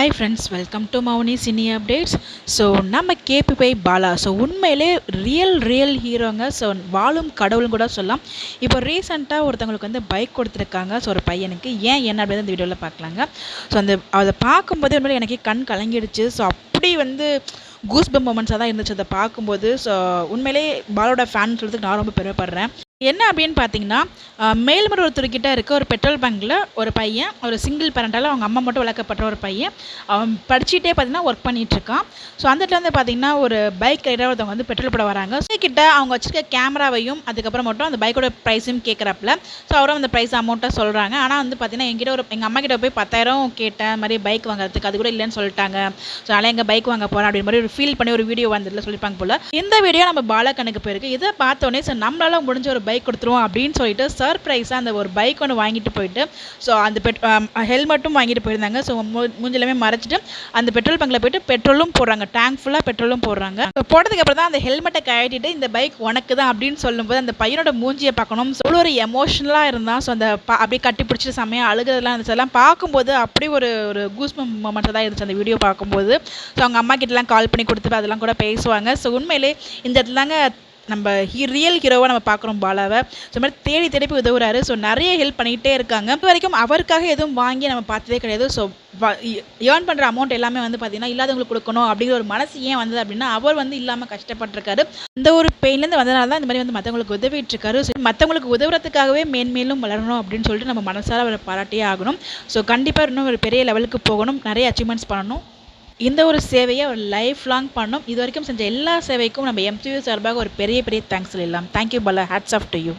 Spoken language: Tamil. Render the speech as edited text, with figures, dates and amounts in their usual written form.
Hi friends, welcome to Mouni cine updates. So நம்ம கேபிபை பாலா உண்மையிலே ரியல் ஹீரோங்க. ஸோ வாழும் கடவுள்னு கூட சொல்லலாம். இப்போ ரீசெண்டாக ஒருத்தவங்களுக்கு வந்து பைக் கொடுத்துருக்காங்க. ஸோ ஒரு பையனுக்கு என்ன அப்படின்னு இந்த வீடியோவில் பார்க்கலாங்க. ஸோ அதை பார்க்கும்போது உண்மையிலே எனக்கே கண் கலங்கிடுச்சு. ஸோ அப்படி வந்து கூஸ்பம் மொமெண்ட்ஸாக தான் இருந்துச்சு அதை பார்க்கும்போது. ஸோ உண்மையிலே பாலோட ஃபேன் சொல்கிறதுக்கு நான் ரொம்ப பெருமைப்படுறேன். என்ன அப்படின்னு பார்த்தீங்கன்னா, மேல்மருவத்தூர்கிட்ட இருக்க ஒரு பெட்ரோல் பங்க்கில் ஒரு பையன், ஒரு சிங்கிள் பேரண்டால் அவங்க அம்மா மட்டும் வளர்க்கப்பட்ட ஒரு பையன், அவன் படிச்சுட்டே பார்த்தீங்கன்னா ஒர்க் பண்ணிகிட்ருக்கான். ஸோ அந்த இடத்துல வந்து பார்த்தீங்கன்னா ஒரு பைக் ரைடர் ஒருத்தவங்க வந்து பெட்ரோல் போட வராங்க. ஸோ கிட்ட அவங்க வச்சுருக்க கேமராவையும் அதுக்கப்புறம் மட்டும் அந்த பைக்கோட ப்ரைஸையும் கேட்குறாப்புல. ஸோ அவரும் அந்த ப்ரைஸ் அமௌண்ட்டை சொல்கிறாங்க. ஆனால் வந்து பார்த்தீங்கன்னா எங்கள் அம்மா கிட்ட போய் 10,000 கேட்டேன் மாதிரி பைக் வாங்குறதுக்கு, அது கூட இல்லைன்னு சொல்லிட்டாங்க. ஸோ அதனால் எங்கள் பைக் வாங்க போகிறேன் அப்படின்னு மாதிரி ஒரு ஃபீல் பண்ணி ஒரு வீடியோ வந்ததில் சொல்லியிருப்பாங்க போல். இந்த வீடியோ நம்ம பாலகனுக்கு போயிருக்கு. இதை பார்த்தோன்னே ஸோ நம்மளால முடிஞ்ச ஒரு பைக் கொடுத்துருவோம் அப்படின்னு சொல்லிட்டு சர்ப்ரைஸாக அந்த ஒரு பைக் ஒன்று வாங்கிட்டு போயிட்டு, ஸோ அந்த ஹெல்மெட்டும் வாங்கிட்டு போயிருந்தாங்க. ஸோ மூஞ்சிலுமே மறைச்சிட்டு அந்த பெட்ரோல் பங்கில் போயிட்டு பெட்ரோலும் போடுறாங்க, டேங்க் ஃபுல்லாக பெட்ரோலும் போடுறாங்க. போட்டதுக்கு அப்புறம் தான் அந்த ஹெல்மெட்டை கழட்டிட்டு இந்த பைக் உனக்கு தான் அப்படின்னு சொல்லும்போது அந்த பையனோட மூஞ்சியை பார்க்கணும். அவ்வளோ ஒரு எமோஷனலாக இருந்தான். ஸோ அந்த அப்படியே கட்டி பிடிச்சிட்டு செம்மையாக அழுகிறதுலாம் இருந்துச்சு. அதெல்லாம் பார்க்கும்போது அப்படி ஒரு கூஸ்பம் மொமெண்ட்ஸ் தான் இருந்துச்சு அந்த வீடியோ பார்க்கும்போது. ஸோ அவங்க அம்மா கிட்டலாம் கால் பண்ணி கொடுத்து அதெல்லாம் கூட பேசுவாங்க. ஸோ உண்மையிலே இந்த இடத்துலாங்க நம்ம ரியல் ஹீரோவாக நம்ம பார்க்குறோம் பாலாவை. ஸோ மாதிரி தேடி தேடி போய் உதவுறாரு. ஸோ நிறைய ஹெல்ப் பண்ணிகிட்டே இருக்காங்க. இப்போ வரைக்கும் அவருக்காக எதுவும் வாங்கி நம்ம பார்த்ததே கிடையாது. ஸோ ஏர்ன் பண்ணுற அமௌண்ட் எல்லாமே வந்து பார்த்திங்கன்னா இல்லாதவங்களுக்கு கொடுக்கணும் அப்படிங்கிற ஒரு மனசு ஏன் வந்தது அப்படின்னா, அவர் வந்து இல்லாமல் கஷ்டப்பட்டிருக்காரு. இந்த ஒரு பெயின்லேருந்து வந்ததுனால தான் இந்த மாதிரி வந்து மற்றவங்களுக்கு உதவிட்டு இருக்காரு. ஸோ மற்றவங்களுக்கு உதவுறதுக்காகவே மேன்மேலும் வளரணும் அப்படின்னு சொல்லிட்டு நம்ம மனசார அவரை பாராட்டியே ஆகணும். ஸோ கண்டிப்பாக இன்னும் ஒரு பெரிய லெவலுக்கு போகணும், நிறைய அச்சீவ்மெண்ட்ஸ் பண்ணணும். இந்த ஒரு சேவையை ஒரு லைஃப் லாங் பண்ணணும். இது வரைக்கும் செஞ்ச எல்லா சேவைக்கும் நம்ம எம்டிவி சார்பாக ஒரு பெரிய தேங்க்ஸ் சொல்லலாம். Thank you Bala, hats off to you.